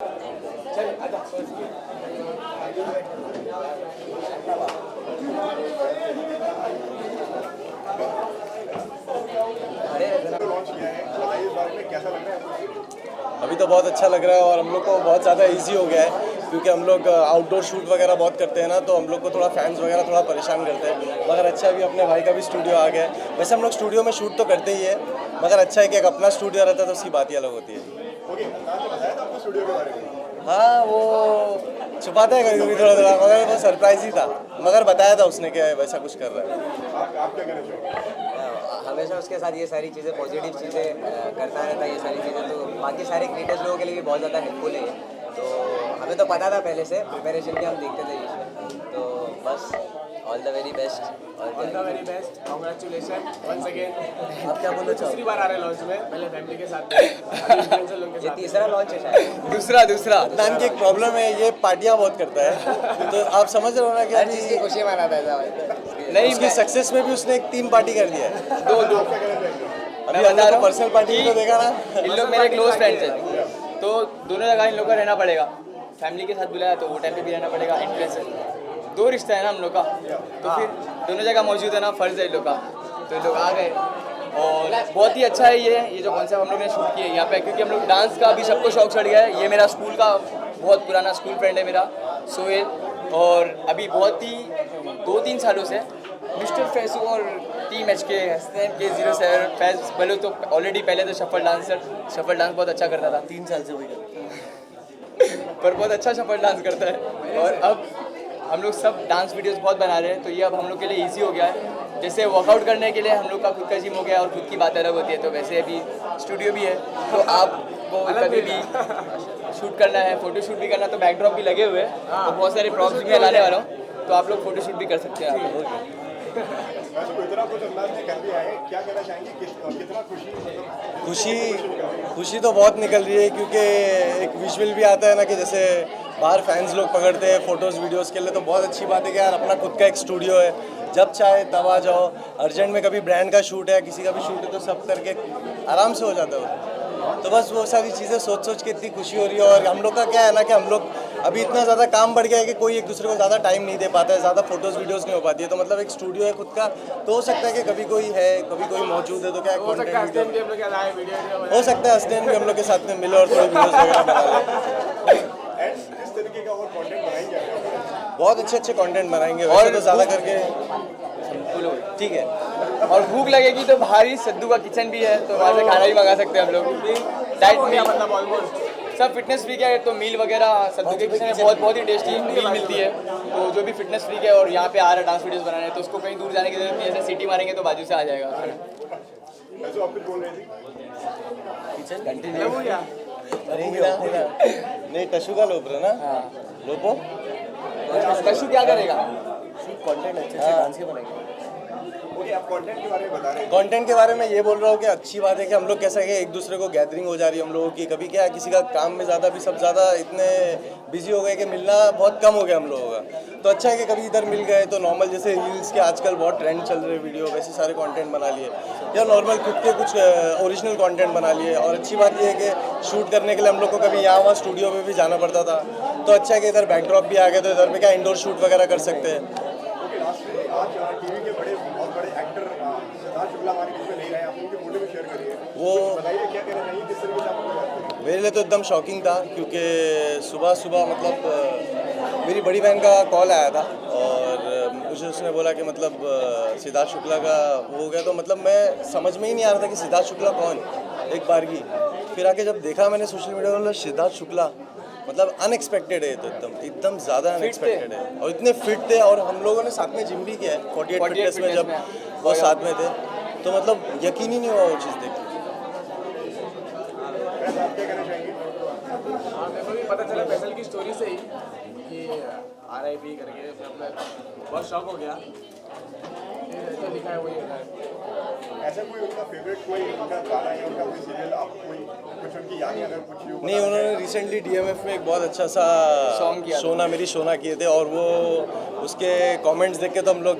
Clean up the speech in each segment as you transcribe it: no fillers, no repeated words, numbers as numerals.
अभी तो बहुत अच्छा लग रहा है और हम लोग को बहुत ज़्यादा इजी हो गया है क्योंकि हम लोग आउटडोर शूट वगैरह बहुत करते हैं ना, तो हम लोग को थोड़ा फैंस वगैरह थोड़ा परेशान करते हैं। मगर अच्छा अभी अपने भाई का भी स्टूडियो आ गया है। वैसे हम लोग स्टूडियो में शूट तो करते ही है, मगर अच्छा है कि एक अपना स्टूडियो रहता है तो उसकी बात ही अलग होती है। हाँ, वो छुपाता है कभी कभी थोड़ा थोड़ा, मगर वो सरप्राइज ही था। मगर बताया था उसने कि वैसा कुछ कर रहा है। हमेशा उसके साथ ये सारी चीज़ें पॉजिटिव चीज़ें करता रहता है। ये सारी चीज़ें तो बाकी सारे क्रिएटर्स लोगों के लिए भी बहुत ज़्यादा हेल्पफुल है। तो हमें तो पता था पहले से, प्रिपरेशन भी हम देखते थे ये। तो बस all the very best. All the very best, congratulation once again. आप क्या बोलना चाहोगे? दूसरी बार आ रहे लॉन्च में, पहले फैमिली के साथ ये ये तीसरा लॉन्च है शायद। दूसरा नाम की एक प्रॉब्लम है, ये पार्टियां बहुत करता है। तो आप समझ रहे हो ना कि हर चीज़ की खुशी मनाता है। नहीं, उसकी सक्सेस में भी उसने एक 3 पार्टी कर दिया है। दो अभी बता रहा हूँ, पर्सनल पार्टी तो देखा ना। इन लोग मेरे क्लोज फ्रेंड्स हैं, तो दोनों जगह इन लोग का रहना पड़ेगा। फैमिली के साथ बुलाया तो वो टाइम पे भी रहना पड़ेगा। इन्फ्लुएंसर 2 रिश्ता है ना हम लोग का, तो फिर दोनों जगह मौजूद है ना, फर्ज है इन लोग का। तो इन लोग आ गए और बहुत ही अच्छा है ये जो कॉन्सेप्ट हम लोग ने शूट किया है यहाँ पे, क्योंकि हम लोग डांस का भी सबको शौक चढ़ गया है। ये मेरा स्कूल का बहुत पुराना स्कूल फ्रेंड है मेरा सोहेल, और अभी बहुत ही 2-3 सालों से मिस्टर फैसू और टीम एच के K07 फैज बोलो तो ऑलरेडी पहले तो शफल डांस बहुत अच्छा करता था। 3 साल से वही पर बहुत अच्छा शफल डांस करता है। और अब हम लोग सब डांस वीडियोस बहुत बना रहे हैं, तो ये अब हम लोग के लिए इजी हो गया है। जैसे वर्कआउट करने के लिए हम लोग का खुद का जिम हो गया और खुद की बात अलग होती है, तो वैसे अभी स्टूडियो भी है, तो आपको कभी भी शूट करना है, फोटो शूट भी करना, तो बैकड्रॉप भी लगे हुए हैं, तो बहुत सारे प्रॉप्स भी मैं लाने वाला हूँ, तो आप लोग फोटो शूट भी कर सकते हैं। खुशी तो बहुत निकल रही है, क्योंकि एक विजुअल भी आता है ना कि जैसे बाहर फैंस लोग पकड़ते हैं फोटोज़ वीडियोस के लिए, तो बहुत अच्छी बात है कि यार अपना खुद का एक स्टूडियो है, जब चाहे तब आ जाओ। अर्जेंट में कभी ब्रांड का शूट है, किसी का भी शूट है, तो सब करके आराम से हो जाता है। तो बस वो सारी चीज़ें सोच के इतनी खुशी हो रही है। और हम लोग का क्या है ना कि हम लोग अभी इतना ज़्यादा काम बढ़ गया है कि कोई एक दूसरे को ज़्यादा टाइम नहीं दे पाता है, ज़्यादा फोटोज़ वीडियोस नहीं हो पाती है। तो मतलब एक स्टूडियो है खुद का, तो हो सकता है कि कभी कोई है, कभी कोई मौजूद है, तो क्या हो सकता है अस्टेन भी हम लोग आए वीडियो हो सकता है अस्टेन भी हम लोग के साथ में मिले और थोड़ी वीडियोस वगैरह बना ले। बहुत अच्छे कंटेंट बनाएंगे वैसे तो, ज़्यादा करके ठीक है। और भूख लगेगी तो बाहर ही सद्दू का किचन भी है, तो वहाँ से खाना भी मंगा सकते हैं हम लोग। डाइट मील मतलब ऑलमोस्ट सब फिटनेस फ्रीक है, तो मील वगैरह सद्दू के किचन में बहुत ही टेस्टी मील मिलती है। तो जो भी फिटनेस फ्रीक है और यहाँ पे आ रहा है डांस वीडियोस बनाने, तो उसको कहीं दूर जाने की जरूरत नहीं है, ऐसे सीटी मारेंगे तो बाजू से आ जाएगा। नहीं, टशु का लोप रहा ना, लोपो कशु क्या करेगा? कंटेंट अच्छे से डांस के बनाएंगे। कंटेंट के बारे में ये बोल रहा हूँ कि अच्छी बात है कि हम लोग कैसा है, एक दूसरे को गैदरिंग हो जा रही है हम लोगों की। कभी क्या है, किसी का काम में ज़्यादा भी सब ज़्यादा इतने बिजी हो गए कि मिलना बहुत कम हो गया हम लोगों का। तो अच्छा है कि कभी इधर मिल गए, तो नॉर्मल जैसे रील्स के आजकल बहुत ट्रेंड चल रहे वीडियो, वैसे सारे कंटेंट बना लिए, या नॉर्मल खुद के कुछ ओरिजिनल कंटेंट बना लिए। और अच्छी बात ये है कि शूट करने के लिए हम लोग को कभी यहाँ वहाँ स्टूडियो में भी जाना पड़ता था, तो अच्छा है कि इधर बैकड्रॉप भी आ गए, तो इधर में क्या इंडोर शूट वगैरह कर सकते हैं। वो मेरे लिए तो एकदम शॉकिंग था, क्योंकि सुबह मतलब मेरी बड़ी बहन का कॉल आया था और मुझे उसने बोला कि मतलब सिद्धार्थ शुक्ला का हो गया। तो मतलब मैं समझ में ही नहीं आ रहा था कि सिद्धार्थ शुक्ला कौन, एक बार की। फिर आके जब देखा मैंने सोशल मीडिया पर, सिद्धार्थ शुक्ला मतलब अनएक्सपेक्टेड है, तो एकदम ज़्यादा अनएक्सपेक्टेड है। और इतने फिट थे, और हम लोगों ने साथ में जिम भी किया है 48 फिटनेस में, जब वो साथ में थे, तो मतलब यकीन ही नहीं हुआ वो चीज़ देख के। मेरे को भी पता चला फैसल की स्टोरी से ही कि RIP करके, बहुत शौक हो गया। जो लिखा है वही होता है। ऐसा कोई उनका फेवरेट कोई उनका गाना या उनका कोई सीरियल आप कोई कुछ उनकी यादें अगर कुछ हो? नहीं, उन्होंने रिसेंटली DMF में एक बहुत अच्छा सा सॉन्ग किया, सोना मेरी सोना किए थे, और वो उसके कमेंट्स देख के तो हम लोग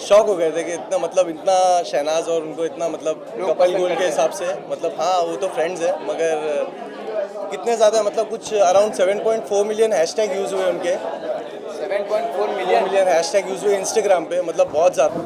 शॉक हो गए थे कि इतना शहनाज और उनको इतना मतलब कपल गोल के हिसाब से, मतलब हाँ वो तो फ्रेंड्स है, मगर कितने ज़्यादा, मतलब कुछ अराउंड 7.4 मिलियन हैशटैग यूज़ हुए उनके, 7.4 मिलियन हैशटैग यूज़ हुए इंस्टाग्राम पे, मतलब बहुत ज़्यादा।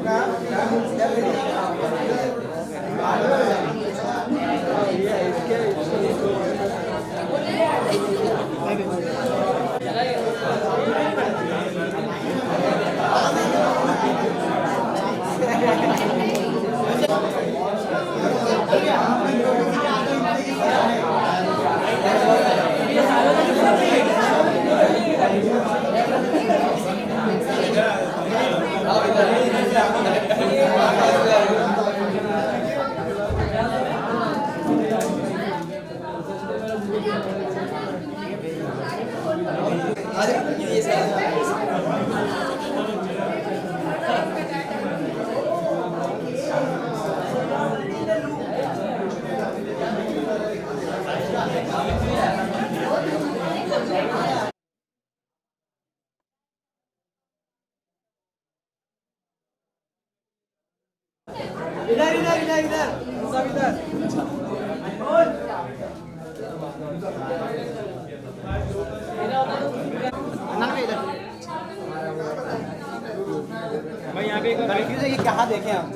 भाई यहाँ पे कंफ्यूज है कि कहाँ देखें हम।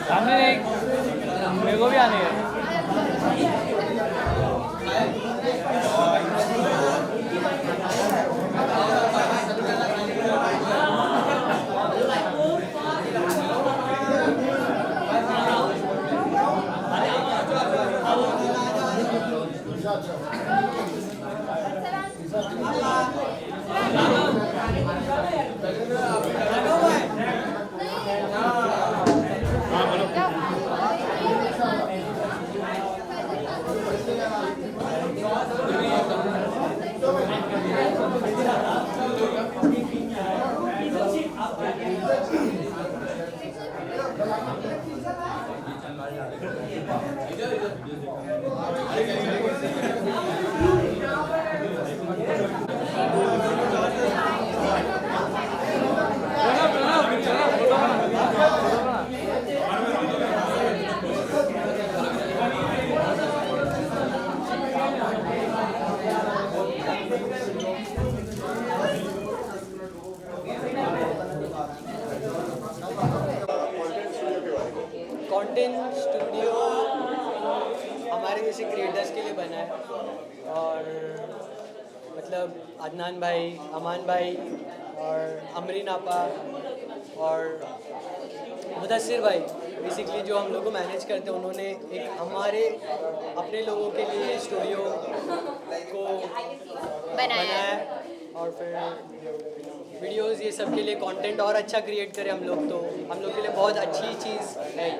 सामने नहीं, मेरे को भी आने है। कंटेंट स्टूडियो हमारे जैसे क्रिएटर्स के लिए बना है और मतलब अदनान भाई, अमान भाई और अमरीन आपा और मुदस्सिर भाई बेसिकली जो हम लोग को मैनेज करते हैं, उन्होंने एक हमारे अपने लोगों के लिए स्टूडियो को बनाया है और फिर वीडियोस ये सब के लिए कंटेंट और अच्छा क्रिएट करें हम लोग, तो हम लोग के लिए बहुत अच्छी चीज़ है।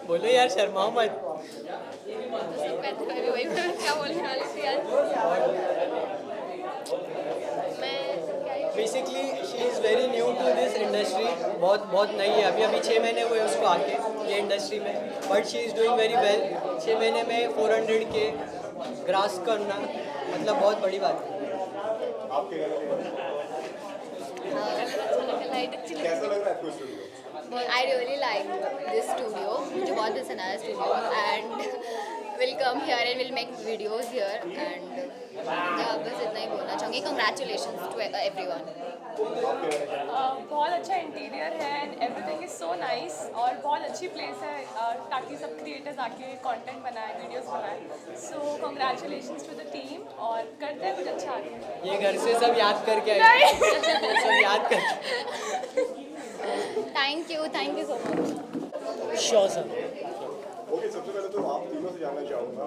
बोलो यार, शर्माओ मत। मैं तो कभी वही क्या बोलने वाली थी यार। Basically she is very new to this industry, बहुत नई है, अभी 6 महीने हुए उसको आके ये इंडस्ट्री में, but she is doing very well. 6 महीने में 400K ग्रास करना मतलब बहुत बड़ी बात है। कैसा लग रहा है आपको studio? I really like this studio. मुझे बहुत पसंद आया studio and we'll come here and we'll make videos here and मैं बस इतना ही बोलना चाहूँगी। Congratulations to everyone. बहुत अच्छा इंटीरियर है and everything is so nice और बहुत अच्छी प्लेस है ताकि सब क्रिएटर्स आके कंटेंट बनाए, वीडियोस बनाए। So congratulations to the team और करते हैं कुछ अच्छा आगे। ये घर से सब याद करके आए, सब याद करके। Thank you so much. Sure sir. Okay, सबसे पहले तो आप तीनों से जानना चाहूँगा,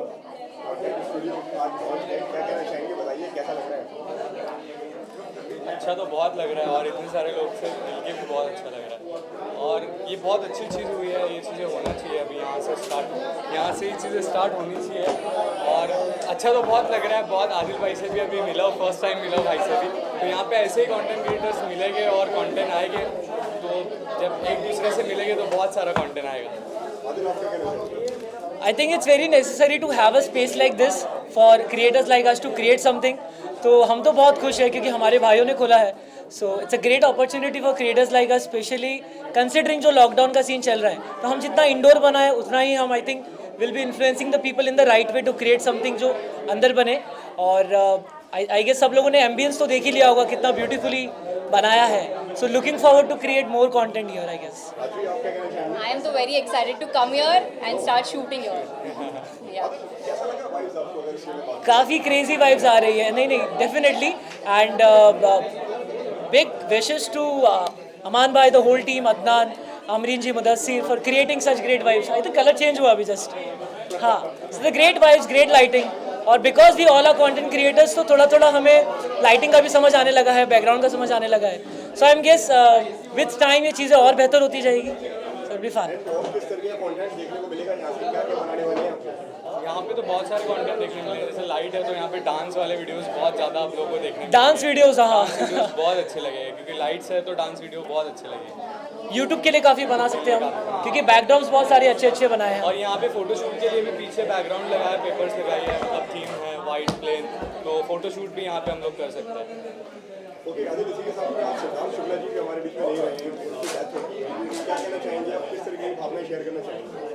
कंटेंट स्टूडियो आज बहुत है, क्या कहना चाहेंगे, बताइए कैसा लग रहा है? अच्छा तो बहुत लग रहा है और इतने सारे लोग से मिलके भी बहुत अच्छा लग रहा है और ये बहुत अच्छी चीज़ हुई है। ये चीज़ें होना चाहिए, अभी यहाँ से ही चीज़ें स्टार्ट होनी चाहिए और अच्छा तो बहुत लग रहा है। बहुत आदिल भाई से भी अभी मिला, फर्स्ट टाइम मिला भाई से भी, तो यहाँ पे ऐसे ही कंटेंट क्रिएटर्स मिलेंगे और कंटेंट आएंगे, तो जब एक दूसरे से मिलेंगे तो बहुत सारा कंटेंट आएगा। आदिल आप क्या कहना चाहेंगे? I think it's very necessary to have a space like this for creators like us to create something. तो हम तो बहुत खुश हैं क्योंकि हमारे भाइयों ने खोला है. So it's a great opportunity for creators like us, especially considering जो लॉकडाउन का सीन चल रहा है. तो हम जितना इंडोर बनाए उतना ही हम I think will be influencing the people in the right way to create something जो अंदर बने. और I guess सब लोगों ने ambience तो देख ही लिया होगा कितना beautifully बनाया है. So looking forward to create more content here, I guess. Adil आप क्या कहना चाहेंगे? I am so very excited to come here and start shooting here. Yeah. कैसा लगा वाइब्स आपको अगर इसमें बात काफ़ी क्रेजी वाइब्स आ रही है. नहीं definitely. And big wishes to Aman भाई, the whole team, Adnan, Amreen ji, Mudassir for creating such great vibes. I think colour change हुआ अभी जस्ट. हाँ, so the great vibes, great lighting. और because we all are content creators तो थोड़ा हमें लाइटिंग का भी समझ आने लगा है, बैकग्राउंड का समझ आने लगा है. So I am guess with time ये चीज़ें और बेहतर होती जाएगी. So it be fun. और किस तरह का कंटेंट देखने को मिलेगा यहाँ से? क्या क्या बनाने वाले हैं आपको? यहाँ पे तो बहुत सारे कंटेंट देखने को मिले, जैसे लाइट है तो यहाँ पे डांस वाले वीडियोस बहुत ज़्यादा आप लोगों को देखने डांस वीडियोज़, हाँ. वीडियोस बहुत अच्छे लगे क्योंकि लाइट्स है तो डांस वीडियो बहुत अच्छे लगे. यूट्यूब के लिए काफ़ी बना सकते हैं हम क्योंकि बैकड्रॉप्स बहुत सारे अच्छे बनाए हैं. और यहाँ पे फोटोशूट के लिए भी पीछे बैकग्राउंड लगाया है, पेपर्स लगाई है, मतलब थीम है वाइट प्लेन, तो फोटोशूट भी यहाँ पे हम लोग कर सकते हैं. ओके आदिल, इसी के साथ में आप सिद्धार्थ शुक्ला जी भी हमारे बीच में नहीं रहे हैं, उनकी डेथ हो गई है. क्या कहना चाहेंगे आप? किस तरह की भावनाएं शेयर करना चाहेंगे?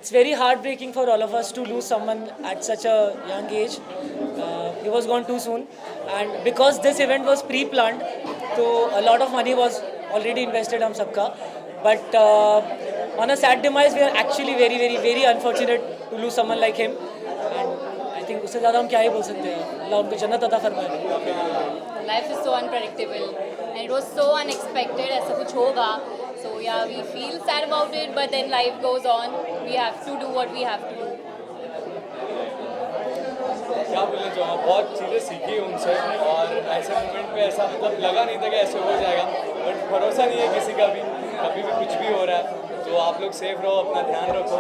It's very heartbreaking for all of us to lose someone at such a young age. He was gone too soon, and because this event was pre-planned, so a lot of money was already invested हम सबका. But on a sad demise, we are actually very unfortunate to lose someone like him. And I think उससे ज़्यादा हम क्या ही बोल सकते हैं. अल्लाह उनको जन्नत अता फरमाए. Life is so unpredictable and it was so unexpected. ऐसा कुछ होगा. So yeah, we feel sad about it, but then life goes on. We have to do what we have to do. क्या बोलना चाहूँगा, बहुत चीज़ें सीखी उनसे और ऐसे मोमेंट पे ऐसा मतलब लगा नहीं था कि ऐसे हो जाएगा, बट भरोसा नहीं है किसी का भी, कभी भी कुछ भी हो रहा है. तो आप लोग सेफ रहो, अपना ध्यान रखो.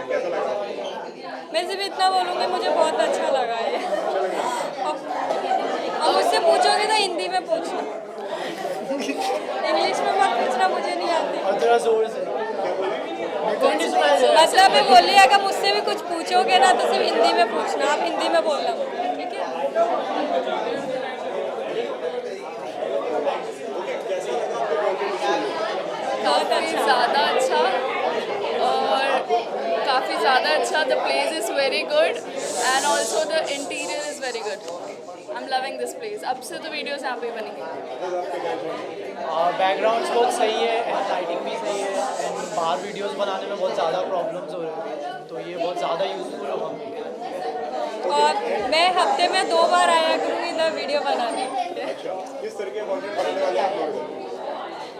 कैसा लगा? मैं सिर्फ इतना बोलूँगी, मुझे बहुत अच्छा लगा है. और मुझसे पूछोगे तो हिंदी में पूछना, इंग्लिश में मत पूछना, मुझे नहीं आती. मतलब मैं बोल रही अगर मुझसे भी कुछ पूछोगे ना तो सिर्फ हिंदी में पूछना, आप हिंदी में बोलना, ठीक है? काफ़ी ज़्यादा अच्छा और काफ़ी ज़्यादा अच्छा. The place is very good and also the interior is very good. I am loving this place. अब से तो वीडियोस यहाँ पे बनेंगी. बैकग्राउंड्स बहुत सही है एंड लाइटिंग भी सही है एंड बाहर वीडियोस बनाने में बहुत ज़्यादा प्रॉब्लम्स हो रही थी, तो ये बहुत ज़्यादा यूज़फुल होगा. और मैं हफ्ते में 2 बार आया करूँगी इधर वीडियो बनाने. किस तरह के कंटेंट बनाने वाले हैं आप लोग?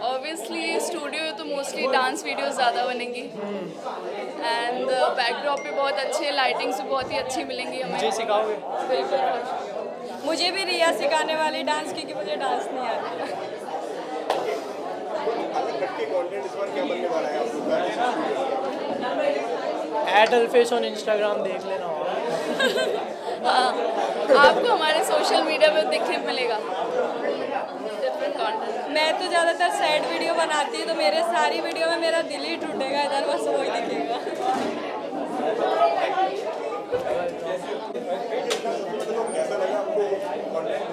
ऑब्वियसली स्टूडियो तो मोस्टली डांस वीडियोस ज़्यादा बनेंगी एंड बैकड्रॉप पे बहुत अच्छे लाइटिंग्स भी बहुत ही अच्छी मिलेंगी हमें. मुझे सिखाओगे? बिल्कुल. मुझे भी रिया सिखाने वाली डांस, क्योंकि मुझे डांस नहीं आता. के कंटेंट इस बार क्या बनने वाला है आप लोग? @alface ऑन इंस्टाग्राम देख लेना. हाँ, आपको हमारे सोशल मीडिया पे देखने को मिलेगा डिफरेंट कंटेंट. मैं तो ज़्यादातर सैड वीडियो बनाती हूँ, तो मेरे सारी वीडियो में मेरा दिल ही टूटेगा, इधर बस वही दिखेगा. कैसा लगा आपको content?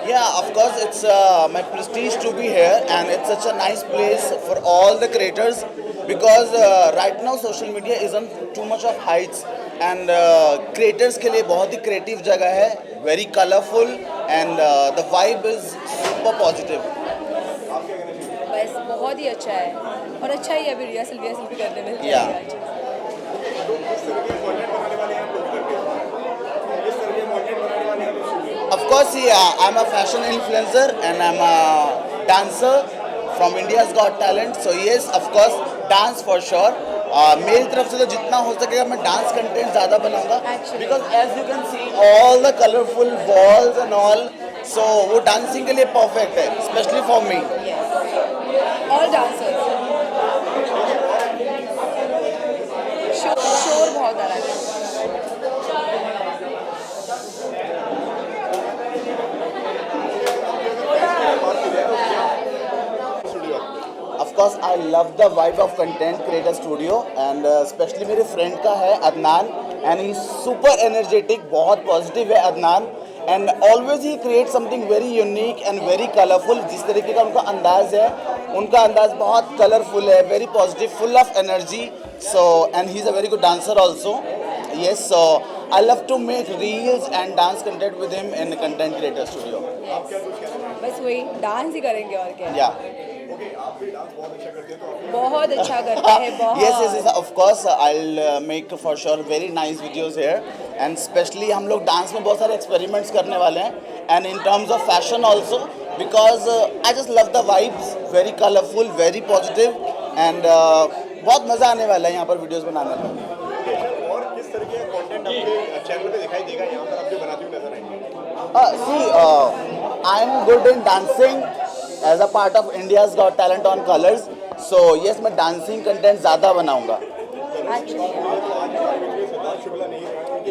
Yeah, of course, it's my prestige to be here, and it's such a nice place for all the creators because right now social media isn't too much of heights, and creators के लिए बहुत ही creative जगह है, very colorful, and the vibe is super positive. बस बहुत ही अच्छा है और अच्छा ही है अभी रिहर्सल भी करने में. Yeah. किस तरह के कंटेंट बनाने वाले हैं आप लोग करके? किस तरह के कंटेंट बनाने वाले हैं आप लोग? Of course, yeah, I'm a fashion influencer and I'm a dancer from India's Got Talent. So yes, of course, dance for sure. मेरी तरफ से तो जितना हो सकेगा मैं डांस कंटेंट ज़्यादा बनाऊंगा because as you can see all the colorful walls and all, so वो डांसिंग के लिए परफेक्ट है, especially for me. All dancers. शोर बहुत आ रहा है. Because I love the vibe of content creator studio and specially मेरे फ्रेंड का है Adnan and he super energetic, बहुत पॉजिटिव है Adnan and always he create something very unique and very colourful. जिस तरीके का उनका अंदाज़ है, उनका अंदाज़ बहुत कलरफुल है, very positive, full of energy. So and he is a very good dancer also. Yes, so I love to make reels and dance content with him in content creator studio. बस वही dance ही करेंगे और क्या. Yeah. बहुत अच्छा करते हैं. बहुत. Yes. Of course, I'll make for sure very nice videos here. And especially हम लोग डांस में बहुत सारे experiments करने वाले हैं. And in terms of fashion also, because I just love the vibes, very colorful, very positive, and बहुत मज़ा आने वाला है यहाँ पर videos बनाने में. और किस तरीके का कंटेंट आपके चैनल पे दिखाई देगा यहाँ पर आप जो बनाती हुई नजर आएंगे? See, I am good in dancing as a part of India's Got Talent on Colors. So yes, मैं dancing content ज़्यादा बनाऊँगा.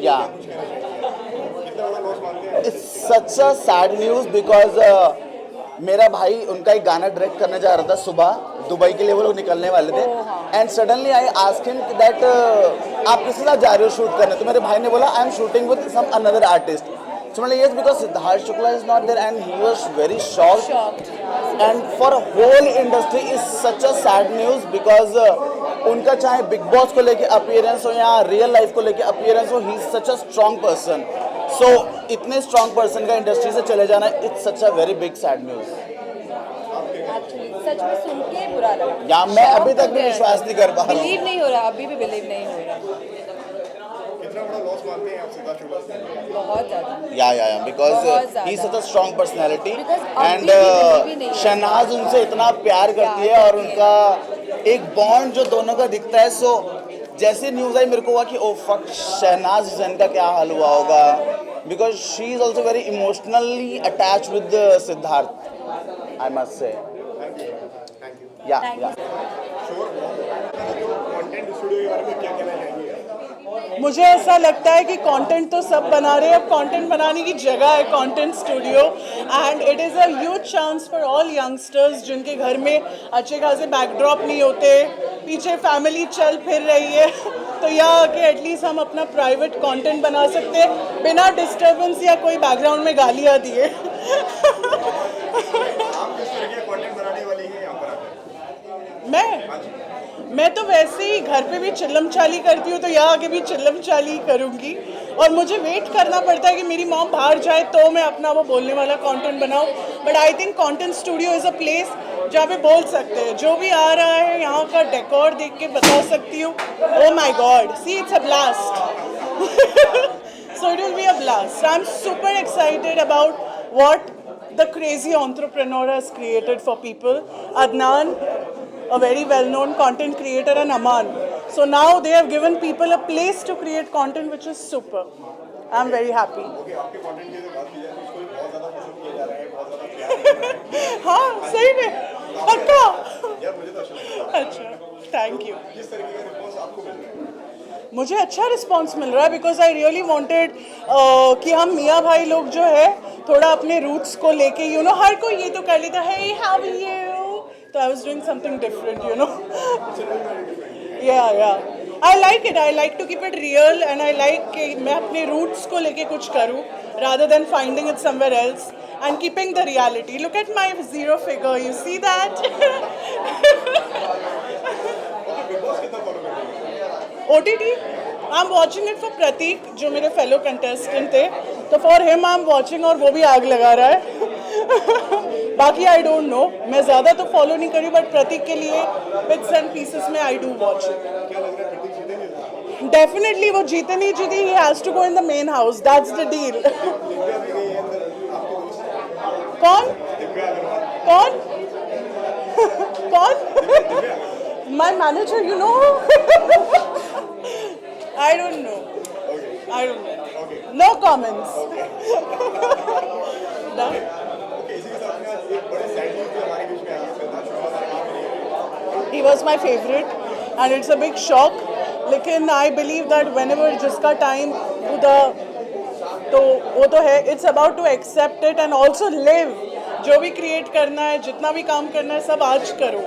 Yeah. It's such a sad news because मेरा भाई उनका एक गाना डायरेक्ट करने जा रहा था सुबह, दुबई के लिए वो लोग निकलने वाले थे and suddenly I asked him that आप किसके साथ जा रहे हो शूट करने. तो मेरे भाई ने बोला I am shooting with some another artist. So yes, because Siddharth Shukla is not there and he was very shocked. And for whole industry is such a sad news because उनका चाहे big boss को लेके appearance हो या real life को लेके appearance हो, he is such a strong person. So इतने स्ट्रॉन्ग पर्सन का इंडस्ट्री से चले जाना, it's such a very big sad news. सच में सुन के बुरा लगा. या मैं अभी तक भी विश्वास नहीं कर पा रहा हूँ. बिलीव नहीं हो रहा, अभी भी बिलीव नहीं हो रहा. कितना बड़ा लॉस मानते हैं आप सिद्धार्थ शुक्ला से? बहुत ज़्यादा. या because he is such a strong personality and Shehnaaz उनसे इतना प्यार करती है और उनका एक बॉन्ड जो दोनों का दिखता है. सो जैसे न्यूज़ आई मेरे को हुआ कि ओ फक, शहनाज हुसैन का क्या हाल हुआ होगा, because she is also very emotionally attach with Siddharth, I must say. या कंटेंट स्टूडियो के बारे में क्या कहना चाहेंगे? मुझे ऐसा लगता है कि कंटेंट तो सब बना रहे हैं, अब कंटेंट बनाने की जगह है content studio and it is a huge chance for all youngsters जिनके घर में अच्छे खासे बैकड्रॉप नहीं होते, पीछे फैमिली चल फिर रही है, तो यहाँ आके एटलीस्ट हम अपना प्राइवेट कंटेंट बना सकते हैं बिना डिस्टर्बेंस या कोई बैकग्राउंड में गालियाँ दिए. आप किस तरह के कंटेंट बनाने वाली हैं यहाँ पर आकर? मैं तो वैसे ही घर पे भी चिल्लम चाली करती हूँ, तो यहाँ आके भी चिल्लम चाली करूँगी और मुझे वेट करना पड़ता है कि मेरी मॉम बाहर जाए तो मैं अपना वो बोलने वाला कंटेंट बनाऊँ. But I think content studio is a place जहाँ पे बोल सकते हैं. जो भी आ रहा है यहाँ का डेकोर देख के बता सकती हूँ, oh my God, see it's a blast. So it will be a blast. I am super excited about what the crazy entrepreneur has created for people. Adnan, a very well-known content creator, and Aman. So now they have given people a place to create content, which is super. I'm very happy. आपके content की बात की जाए तो इसको बहुत ज़्यादा पसंद किया जा रहा है, बहुत ज़्यादा प्यार मिल रहा है. हाँ, सही में, पक्का. यार मुझे तो अच्छा लगता है. अच्छा, थैंक यू. किस तरीके का रिस्पॉन्स आपको मिल रहा है? मुझे अच्छा रिस्पॉन्स मिल रहा है बिकॉज आई रियली वांटेड कि हम मियाँ भाई लोग जो है थोड़ा अपने रूट्स को लेके हर कोई ये तो कर लेता है हाउ आर यू, तो I was doing something different या I like it. I like to keep it real and I like कि मैं अपने रूट्स को लेके कुछ करूँ rather than finding it somewhere else and keeping the reality. Look at my zero figure, you see that? OTT, I'm watching it for Pratik, जो मेरे fellow contestant थे, तो for him I'm watching और वो भी आग लगा रहा है. बाकी I don't know, मैं ज़्यादा तो follow नहीं करी, but प्रतीक के लिए bits and pieces में I do watch it. Definitely वो जीते नहीं जीते, he has to go in the main house, that's the deal. कौन? कौन? कौन? My manager, you know? I don't know. I don't know. No comments. Done? He was my favorite and it's a big shock. लेकिन I believe that whenever जिसका time तो वो तो है, it's about to accept it and also live. जो भी create करना है, जितना भी काम करना है, सब आज करो.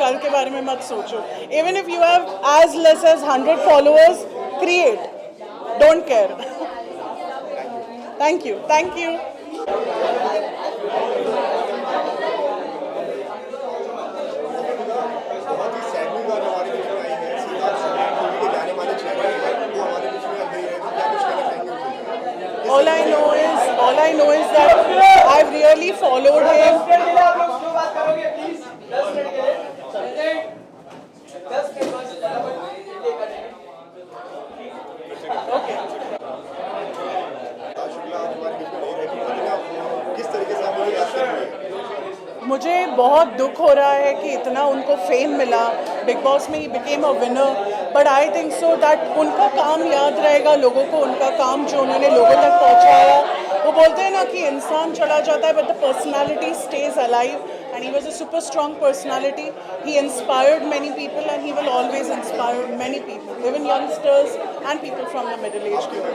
कल के बारे में मत सोचो. Even if you have as less as 100 followers, create. Don't care. Thank you. Thank you. बहुत ही सैड न्यूज़ आज हमारे बीच में आई है। सीधा टीवी के जाने माने चेहरे हैं, वो हमारे बीच में अब नहीं है, तो क्या कुछ कहना चाहेंगे उनके लिए? All I know is that I've really followed him. Shukla आज हमारे बीच में नहीं रहे, लेकिन आप किस तरीके से आप मुझे याद करेंगे? मुझे बहुत दुख हो रहा है कि इतना उनको फेम मिला, बिग बॉस में he became a winner, but I think so that उनका काम याद रहेगा लोगों को, उनका काम जो उन्होंने लोगों तक पहुंचाया. वो बोलते हैं ना कि इंसान चला जाता है but the personality stays alive, and he was a super strong personality. He inspired many people and he will always inspire many people, even youngsters and people from the middle age group.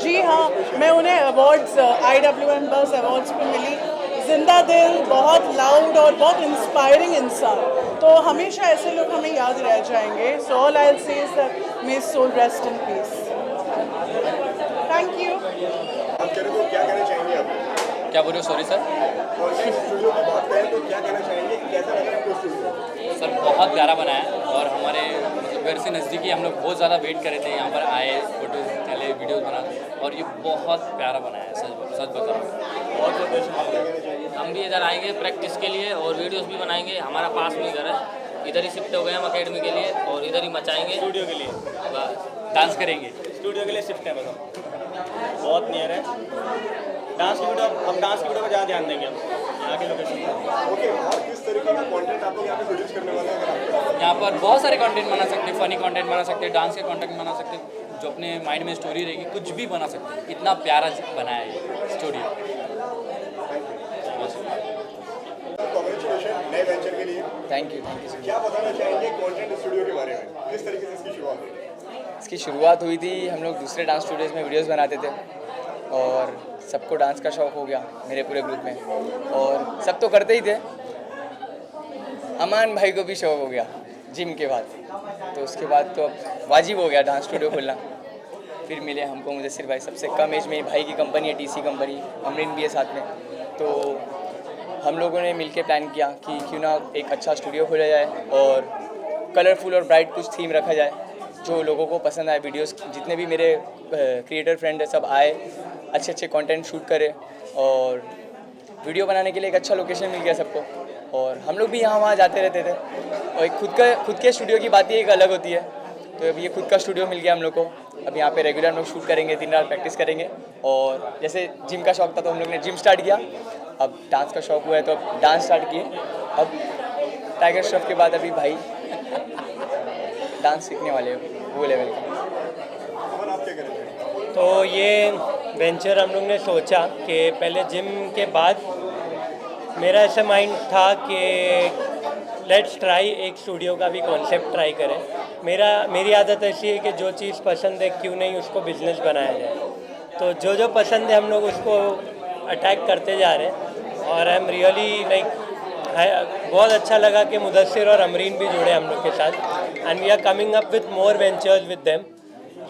जी हाँ, मैं उन्हें awards IWM बस awards पे मिली. जिंदा दिल, बहुत loud और बहुत इंस्पायरिंग इंसान. तो हमेशा ऐसे लोग हमें याद रह जाएंगे. So all I will say is that may his soul rest in peace. Thank you. आप कह रहे हो क्या कहना चाहेंगे आप? क्या बोल रहे हो? Sorry sir. स्टूडियो की बात करें तो क्या कहना चाहेंगे, कैसा लगा आपको स्टूडियो? सर बहुत प्यारा बनाया है और हमारे मतलब घर से नज़दीकी हम लोग बहुत ज़्यादा वेट कर रहे थे, यहाँ पर आए, फोटोज चले, वीडियोस बना, और ये बहुत प्यारा बनाया है. सच बता रहा हूँ. हम भी इधर आएंगे प्रैक्टिस के लिए और वीडियोस भी बनाएंगे. हमारा पास में घर है, इधर ही शिफ्ट हो गए हम अकेडमी के लिए और इधर ही मचाएंगे. स्टूडियो के लिए बस डांस करेंगे. स्टूडियो के लिए शिफ्ट है बस हम, बहुत नियर है. डांस की वीडियो, अब डांस की वीडियो पर ज़्यादा ध्यान देंगे हम यहाँ के लोकेशन. ओके, और किस तरीके का कंटेंट आप लोग यहाँ पे प्रोड्यूस करने वाले हैं? यहाँ पर बहुत सारे कंटेंट बना सकते हैं, फ़नी कंटेंट बना सकते हैं, डांस के कंटेंट बना सकते हैं, जो अपने माइंड में स्टोरी रहेगी कुछ भी बना सकते हैं. इतना प्यारा बनाया है ये स्टूडियो. कॉन्ग्रेचुलेशन नए वेंचर के लिए. Thank you sir. क्या बताना चाहेंगे कंटेंट स्टूडियो के बारे में, किस तरीके से इसकी शुरुआत हुई? इसकी शुरुआत हुई थी, हम लोग दूसरे डांस स्टूडियोज़ में वीडियोस बनाते थे और सबको डांस का शौक़ हो गया मेरे पूरे ग्रुप में, और सब तो करते ही थे. अमान भाई को भी शौक़ हो गया जिम के बाद, तो उसके बाद तो अब वाजिब हो गया डांस स्टूडियो खोलना. फिर मिले हमको मुदस्सिर भाई, सबसे कम एज में भाई की कंपनी है TC कंपनी, अमरीन भी है साथ में. तो हम लोगों ने मिलकर प्लान किया कि क्यों ना एक अच्छा स्टूडियो खोला जाए और कलरफुल और ब्राइट कुछ थीम रखा जाए जो लोगों को पसंद आए. वीडियोस जितने भी मेरे क्रिएटर फ्रेंड है सब आए, अच्छे अच्छे कंटेंट शूट करे और वीडियो बनाने के लिए एक अच्छा लोकेशन मिल गया सबको. और हम लोग भी यहाँ वहाँ जाते रहते थे, और एक खुद के स्टूडियो की बात ही एक अलग होती है. तो अब ये खुद का स्टूडियो मिल गया हम लोग को. अब यहाँ पे रेगुलर हम लोग शूट करेंगे, 3 रात प्रैक्टिस करेंगे. और जैसे जिम का शौक़ था तो हम लोग ने जिम स्टार्ट किया, अब डांस का शौक़ हुआ है तो अब डांस स्टार्ट किए. अब टाइगर श्रॉफ के बाद अभी भाई डांस सीखने वाले हो वो लेवल का. तो ये वेंचर हम लोग ने सोचा कि पहले जिम के बाद मेरा ऐसा माइंड था कि लेट्स ट्राई एक स्टूडियो का भी कॉन्सेप्ट ट्राई करें. मेरी आदत ऐसी है कि जो चीज़ पसंद है क्यों नहीं उसको बिजनेस बनाया जाए. तो जो पसंद है हम लोग उसको अटैक करते जा रहे हैं. और आई एम रियली लाइक बहुत अच्छा लगा कि मुदस्सिर और अमरीन भी जुड़े हम लोग के साथ, and we are coming up with more ventures with them.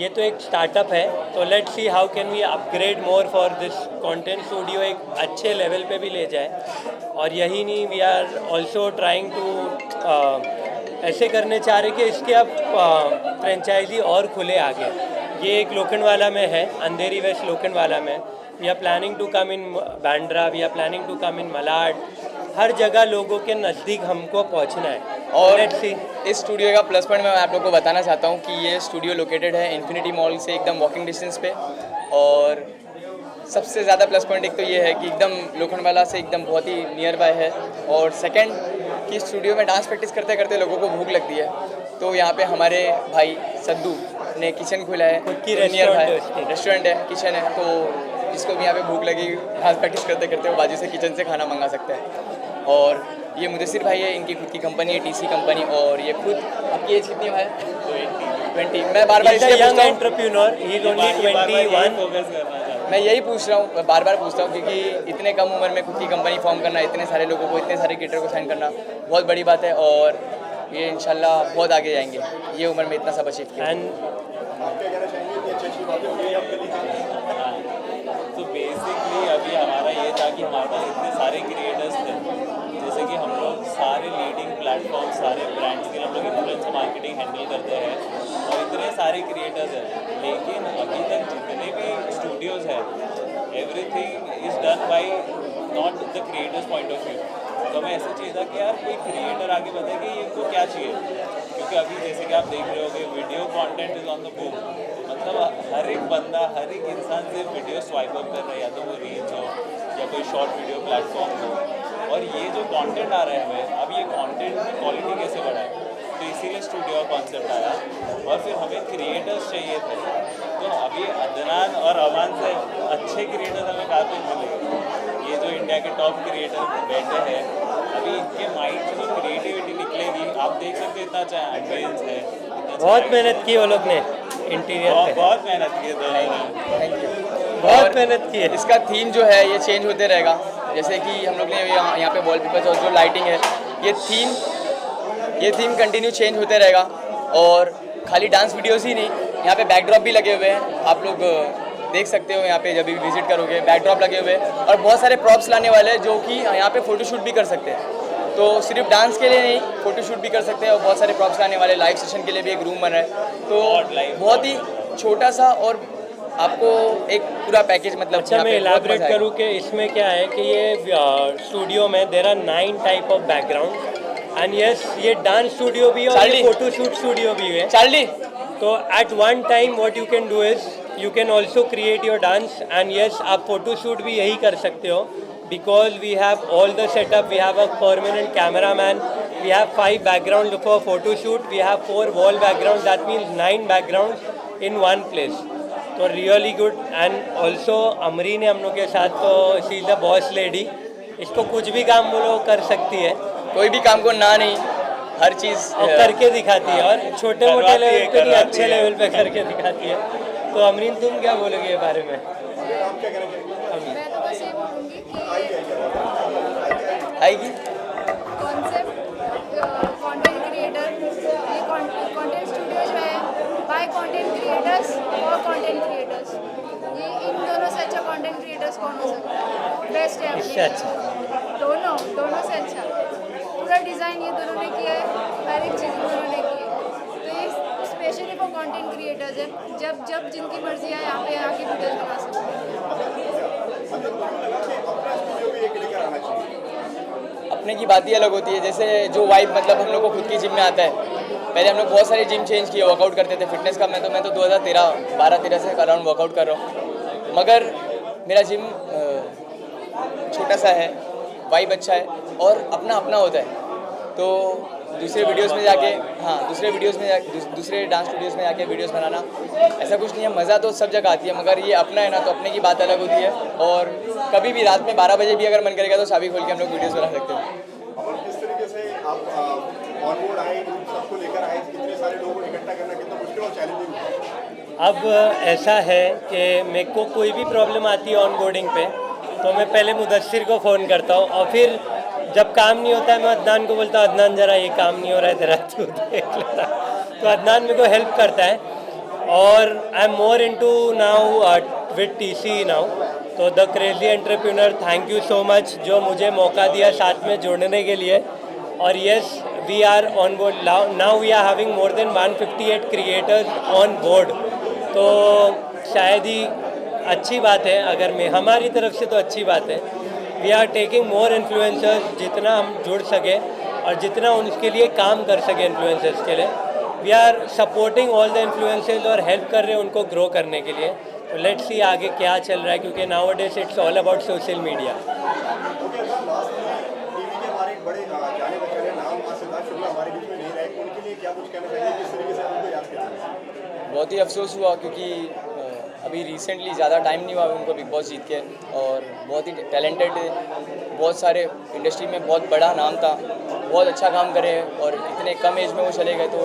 ये तो एक स्टार्टअप है, तो let's see how can we upgrade more for this content studio, एक अच्छे लेवल पे भी ले जाए. और यही नहीं, we are also trying to ऐसे करने चाह रहे कि इसके अब फ्रेंचाइजी और खुले आगे. ये एक लोखंडवाला में है, अंधेरी वेस्ट लोखंडवाला में. We are planning to come in Bandra, we are planning to come in Malad. हर जगह लोगों के नज़दीक हमको पहुंचना है. और इस स्टूडियो का प्लस पॉइंट मैं आप लोगों को बताना चाहता हूं कि ये स्टूडियो लोकेटेड है इन्फिनिटी मॉल से एकदम वॉकिंग डिस्टेंस पे. और सबसे ज़्यादा प्लस पॉइंट एक तो ये है कि एकदम लोखंडवाला से एकदम बहुत ही नियर बाय है. और सेकंड कि स्टूडियो में डांस प्रैक्टिस करते करते लोगों को भूख लगती है, तो यहाँ पे हमारे भाई सद्दू ने किचन खोला है, खुद की रेस्टोरेंट है, किचन है. तो जिसको भी यहाँ पे भूख लगी डांस प्रैक्टिस करते करते वो बाजू से किचन से खाना मंगा सकते हैं. और ये मुदस्सिर भाई है, इनकी खुद की कंपनी है TC कंपनी. और ये खुद, आपकी एज कितनी है? 20. मैं बार-बार इसलिए पूछता हूं, एंटरप्रेन्योर, ही इज ओनली 21. मैं यही पूछ रहा हूँ, बार बार पूछता हूँ, क्योंकि इतने कम उम्र में खुद की कंपनी फॉर्म करना, इतने सारे लोगों को, इतने सारे क्रिएटर को साइन करना बहुत बड़ी बात है, और ये इंशाल्लाह बहुत आगे जाएंगे, ये उम्र में इतना सब अचीव किया। तो बेसिकली अभी हमारा ये था कि हमारे पास इतने सारे क्रिएटर्स थे, जैसे कि हम लोग सारे लीडिंग प्लेटफॉर्म, सारे ब्रांड्स के हम लोग इन्फ्लुएंसर मार्केटिंग हैंडल करते हैं और इतने सारे क्रिएटर्स हैं, लेकिन अभी तक जितने भी स्टूडियोज़ हैं everything is done by not the creators point of view. तो मैं ऐसा चाहिए था कि यार कोई क्रिएटर आगे बताए कि इनको क्या चाहिए, क्योंकि अभी जैसे कि आप देख रहे होगे video content is on the boom, मतलब हर एक बंदा, हर एक इंसान सिर्फ वीडियो स्वाइप अप कर रहा है, या तो वो रील्स हो या कोई शॉर्ट वीडियो प्लेटफॉर्म हो, और ये जो कंटेंट आ रहा है हमें, अब ये कंटेंट की क्वालिटी कैसे बढ़ाए, तो इसीलिए स्टूडियो का कॉन्सेप्ट आया, और फिर हमें क्रिएटर्स चाहिए थे। तो अभी अदनान और अमान से अच्छे क्रिएटर्स हमें कहाँ पे मिलेंगे, ये जो इंडिया के टॉप क्रिएटर बैठे हैं, अभी इनके माइंड से जो क्रिएटिविटी निकलेगी, आप देख सकते हैं, इतना अच्छा एम्बियंस है, बहुत मेहनत की वो लोग ने इंटीरियर पे, बहुत मेहनत की है दोनों, थैंक यू, बहुत मेहनत की है। इसका थीम जो है ये चेंज होते रहेगा, जैसे कि हम लोग ने यहाँ पे वॉलपेपर्स और जो लाइटिंग है, ये थीम कंटिन्यू चेंज होते रहेगा, और खाली डांस वीडियोस ही नहीं, यहाँ पे बैकड्रॉप भी लगे हुए हैं, आप लोग देख सकते हो, यहाँ पे जब भी विजिट करोगे बैकड्रॉप लगे हुए हैं, और बहुत सारे प्रॉप्स लाने वाले हैं जो कि यहाँ पे फोटोशूट भी कर सकते हैं, तो सिर्फ डांस के लिए नहीं, फोटोशूट भी कर सकते हैं, और बहुत सारे प्रॉप्स लाने वाले, लाइव सेशन के लिए भी एक रूम बना है, तो बहुत ही छोटा सा और आपको एक पूरा पैकेज, मतलब अच्छा मैं इलाबरेट करूँ कि इसमें क्या है कि ये स्टूडियो में there are 9 type of background, and yes ये डांस स्टूडियो भी है और ये फोटोशूट स्टूडियो भी है। चार्ली, तो at one time what you can do is you can also create your dance, and yes आप फोटोशूट भी यही कर सकते हो, because we have all the setup, we have a permanent cameraman, we have 5 backgrounds for photo shoot, we have 4 wall backgrounds, that means 9 backgrounds in one place, तो really good। and also अमरी ने हम लोग के साथ, तो she is the boss lady, इसको कुछ भी काम बोलो कर सकती है, कोई भी काम को ना नहीं, हर चीज़ करके दिखाती है, और छोटे मोटे लेवल पे नहीं, अच्छे लेवल पे करके दिखाती है। तो अमरीन तुम क्या बोलोगे ये बारे में? मैं तो बस ये बोलूँगी कि आएगी कॉन्सेप्ट कंटेंट क्रिएटर, ये कंटेंट स्टूडियो जो है बाय कंटेंट क्रिएटर्स और कंटेंट क्रिएटर्स, ये इन दोनों से अच्छा कंटेंट क्रिएटर्स कौन हो सकता है? बेस्ट है इससे अच्छा दोनों से अच्छा, पूरा डिज़ाइन ये दोनों ने किया है, हर एक चीज़ दोनों ने की है, तो ये स्पेशली फॉर कंटेंट क्रिएटर्स है, जब जिनकी मर्जी है यहाँ पे आके वीडियोस बना सकते हैं। अपने की बात ही अलग होती है, जैसे जो वाइब, मतलब हम लोग को खुद की जिम में आता है, पहले हम लोग बहुत सारे जिम चेंज किए, वर्कआउट करते थे, फिटनेस का मैं तो 2012-13 से अराउंड वर्कआउट कर रहा हूँ, मगर मेरा जिम छोटा सा है, वाइब अच्छा है, और अपना होता है, तो दूसरे वीडियोस में जाके, दूसरे डांस स्टूडियोज़ में जाके वीडियोस बनाना ऐसा कुछ नहीं है, मज़ा तो सब जगह आती है, मगर ये अपना है ना, तो अपने की बात अलग होती है, और कभी भी रात में 12 बजे भी अगर मन करेगा तो चाबी खोल के हम लोग वीडियोस बना सकते हैं। और किस तरीके से आप ऑन बोर्ड आए, सबको लेकर आए, कितने सारे लोगों को इकट्ठा करना कितना मुश्किल और चैलेंजिंग? अब ऐसा है कि मेरे को कोई भी प्रॉब्लम आती है ऑन बोर्डिंग पे, तो मैं पहले मुदस्सिर को फ़ोन करता हूँ, और फिर जब काम नहीं होता है मैं अदनान को बोलता हूँ, अदनान ज़रा ये काम नहीं हो रहा है तेरा, तू देख लेता, तो अदनान मेरे को हेल्प करता है, और I am more into now with TC now, तो the crazy entrepreneur, thank you so much जो मुझे मौका दिया साथ में जुड़ने के लिए, और yes we are on board now, we are having more than 158 creators on board, तो शायद ही अच्छी बात है, अगर मैं हमारी तरफ से तो अच्छी बात है, we are taking more influencers, जितना हम जुड़ सके और जितना उनके लिए काम कर सके इन्फ्लुएंसर्स के लिए, we are supporting all the influencers और हेल्प कर रहे हैं उनको ग्रो करने के लिए, तो लेट्स सी आगे क्या चल रहा है, क्योंकि now days it's all about social media. बहुत ही अफसोस हुआ, क्योंकि अभी रिसेंटली ज़्यादा टाइम नहीं हुआ उनको बिग बॉस जीत के, और बहुत ही टैलेंटेड, बहुत सारे इंडस्ट्री में बहुत बड़ा नाम था, बहुत अच्छा काम करे, और इतने कम एज में वो चले गए, तो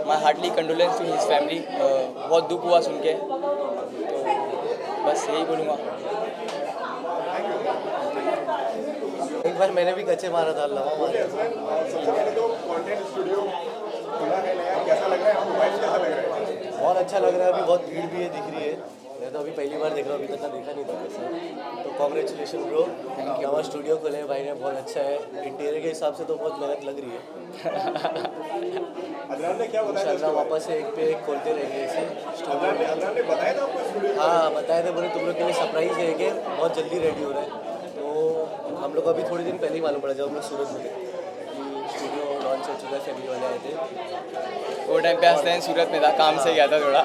my heartly condolence to his family, बहुत दुख हुआ सुन के, तो बस बस यही बोलूँगा। एक बार मैंने भी कच्चे मारा था अल्लाह सबसे पहले तो कंटेंट स्टूडियो खुला है नया, कैसा लग रहा है आपको? वाइब कैसा लग रहा है? बहुत अच्छा लग रहा है। अभी बहुत भीड़ भी है, दिख रही है। मैं तो अभी पहली बार देख रहा हूँ, अभी तक का देखा नहीं था वैसे। तो कॉन्ग्रेचुलेशन ब्रो, नवा स्टूडियो खोले हैं भाई ने, बहुत अच्छा है। इंटीरियर के हिसाब से तो बहुत मेहनत लग रही है। अदनान ने क्या बताया? इंशाल्लाह वापस से एक पे एक खोलते रहेंगे इसे स्टूडियो में। अदनान ने बताया था आपको स्टूडियो? हाँ बताए थे, बोले तुम लोग के लिए सरप्राइज है कि बहुत जल्दी रेडी हो रहा है। तो हम लोग को अभी थोड़े दिन पहले ही मालूम पड़ा जब हम लोग सूरत में थे कि स्टूडियो लॉन्च हो चुका है, फैमिली वाले आए थे। वो टाइम पे हंसते सूरत में था, काम से गया था, थोड़ा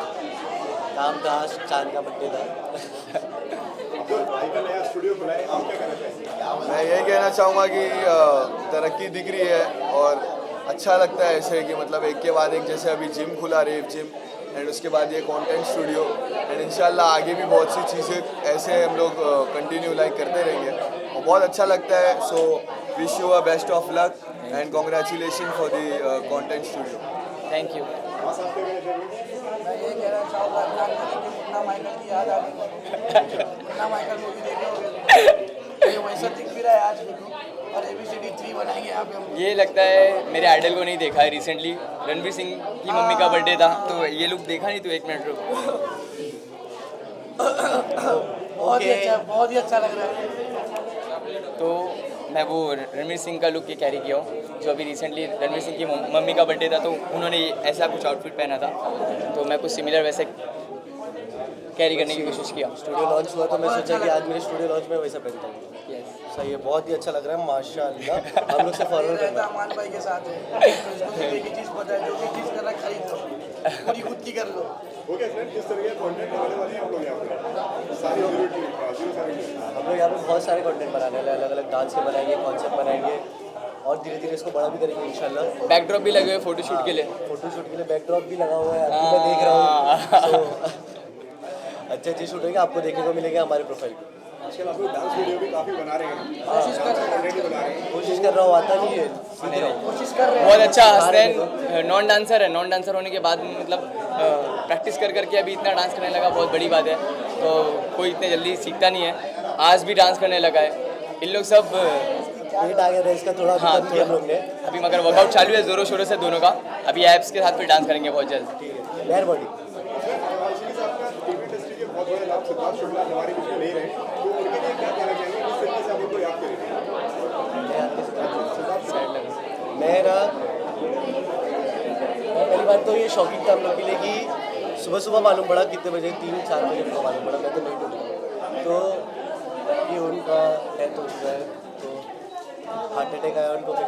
काम था, चांद का बर्थडे था। भाई का नया स्टूडियो खुला है, आप क्या कहना चाहेंगे? मैं यही कहना चाहूँगा कि तरक्की दिख रही है और अच्छा लगता है ऐसे कि मतलब एक के बाद एक, जैसे अभी जिम खुला, रेव जिम, एंड उसके बाद ये कंटेंट स्टूडियो, एंड इंशाल्लाह आगे भी बहुत सी चीज़ें ऐसे हम लोग कंटिन्यू लाइक करते रहेंगे और बहुत अच्छा लगता है। So wish you a best of luck and congratulation for the content studio. Thank you. मैं ये कहना चाहूँगा मुन्ना माइकल की याद आ गई। मुन्ना माइकल मूवी देखे होंगे, ये वैसा दिख भी रहा है आज देखो। और ABCD 3 बनाएंगे यहाँ पे हम। ये लगता है मेरे आइडल को नहीं देखा है रिसेंटली। रणवीर सिंह की मम्मी का बर्थडे था, तो ये लुक देखा नहीं, तो एक मिनट रुक। बहुत ही अच्छा लग रहा है। तो मैं वो रणवीर सिंह का लुक ये कैरी किया हूँ, जो अभी रिसेंटली रणवीर सिंह की मम्मी का बर्थडे था, तो उन्होंने ऐसा कुछ आउटफिट पहना था, तो मैं कुछ सिमिलर वैसे कैरी करने की कोशिश किया। स्टूडियो लॉन्च हुआ तो मैं सोचा कि आज मेरे स्टूडियो लॉन्च में वैसा पहनता हूँ। सही है, बहुत ही अच्छा लग रहा है माशाल्लाह। हम लोग से फॉरवर्ड करना। अमान भाई के साथ है, इसको एक ही चीज़ पता है, जो भी चीज़ कर रहा है खरीद लो, पूरी खुद की कर लो। ओके सर, किस तरह के कंटेंट बनाने वाले हैं हम लोग यहाँ पे? सारी हम लोग यहाँ पे बहुत सारे कंटेंट बनाने वाले, अलग अलग डांस के बनाएंगे, कॉन्सेप्ट बनाएंगे और धीरे धीरे इसको बड़ा भी करेंगे इंशाल्लाह। बैकड्रॉप भी लगे हुए फोटोशूट के लिए। फोटोशूट के लिए बैकड्रॉप भी लगा हुआ है, अभी मैं देख रहा हूँ। अच्छे अच्छे शूट होंगे, आपको देखने को मिलेगा हमारे प्रोफाइल पे। आजकल आप लोग डांस वीडियो भी काफ़ी बना रहे हैं, कोशिश कर रहा हूँ, आता नहीं है, सीख रहा हूँ। कोशिश कर रहे हैं। बहुत अच्छा हंसते हैं। नॉन डांसर है, नॉन डांसर होने के बाद मतलब प्रैक्टिस कर करके अभी इतना डांस करने लगा, बहुत बड़ी बात है। तो कोई इतने जल्दी सीखता नहीं है, आज भी डांस करने लगा है। इन लोग सब वेट आ गया था इसका थोड़ा। हाँ, हम लोग ने अभी मगर वर्कआउट चालू है जोरों शोरों से दोनों का। अभी एप्स के साथ फिर डांस करेंगे बहुत जल्द। लेयर बॉडी बहुत बड़े नाम सिद्धार्थ शुक्ला हमारे बीच में नहीं रहे, तो उनके लिए क्या कहना चाहेंगे, किस तरीके से आप उनको याद करेंगे? मेरा पहली बात तो ये शॉकिंग था हम लोग के लिए कि सुबह सुबह मालूम पड़ा, कितने बजे, 3-4 बजे को मालूम पड़ा, मैं तो नहीं डूबा। तो ये उनका डेथ हो चुका है, तो हार्ट अटैक आया उनको। मेरे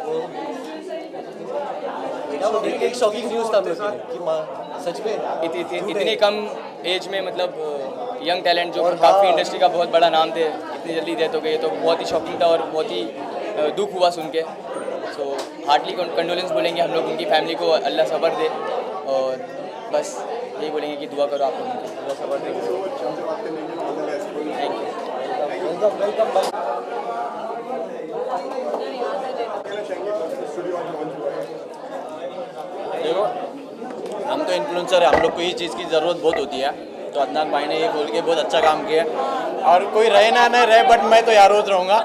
को एक शॉकिंग न्यूज़ था हम लोग के लिए कि माँ सच में इतनी कम एज में मतलब यंग टैलेंट जो काफ़ी इंडस्ट्री का बहुत बड़ा नाम थे, इतनी जल्दी डेथ हो गई, तो बहुत ही शॉकिंग था और बहुत ही दुख हुआ सुन के। सो हार्टली कंडोलेंस बोलेंगे हम लोग उनकी फैमिली को, अल्लाह सब्र दे, और बस यही बोलेंगे कि दुआ करो आप लोग उनकी, अल्लाह सब्र दे। Thank you. वेलकम। देखो, हम तो इन्फ्लुएंसर है, हम लोग को ये चीज़ की ज़रूरत बहुत होती है, तो अदनान भाई ने ये बोल के बहुत अच्छा काम किया। और कोई रहे ना नहीं रहे, बट मैं तो यार रोज रहूँगा।